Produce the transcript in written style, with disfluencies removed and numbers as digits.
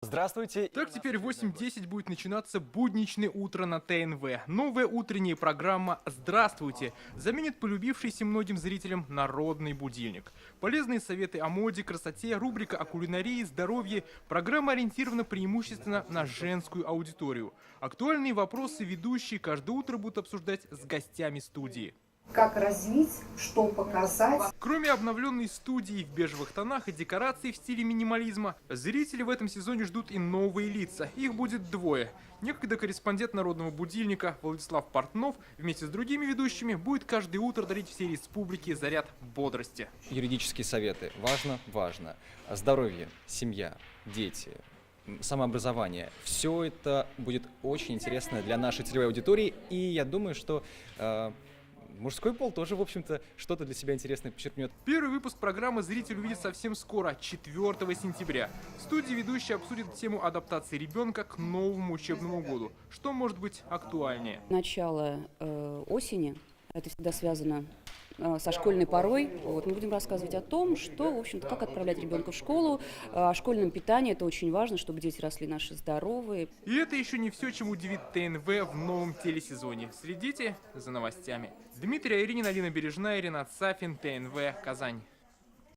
Здравствуйте. Так теперь в 8:10 будет начинаться будничное утро на ТНВ. Новая утренняя программа «Здравствуйте» заменит полюбившийся многим зрителям народный будильник. Полезные советы о моде, красоте, рубрика о кулинарии, здоровье. Программа ориентирована преимущественно на женскую аудиторию. Актуальные вопросы ведущие каждое утро будут обсуждать с гостями студии. Как развить, что показать. Кроме обновленной студии в бежевых тонах и декораций в стиле минимализма, зрители в этом сезоне ждут и новые лица. Их будет двое. Некогда корреспондент народного будильника Владислав Портнов вместе с другими ведущими будет каждое утро дарить всей республике заряд бодрости. Юридические советы. Важно. Здоровье, семья, дети, самообразование. Все это будет очень интересно для нашей целевой аудитории. И я думаю, что мужской пол тоже, в общем-то, что-то для себя интересное подчеркнет. Первый выпуск программы зритель увидит совсем скоро, 4 сентября. В студии ведущий обсудит тему адаптации ребенка к новому учебному году. Что может быть актуальнее? Начало осени, это всегда связано со школьной порой. Мы будем рассказывать о том, что, в общем-то, как отправлять ребенка в школу, о школьном питании. Это очень важно, чтобы дети росли наши здоровые. И это еще не все, чем удивит ТНВ в новом телесезоне. Следите за новостями. Дмитрий Айринин, Алина Бережная, Ренат Сафин, ТНВ, Казань.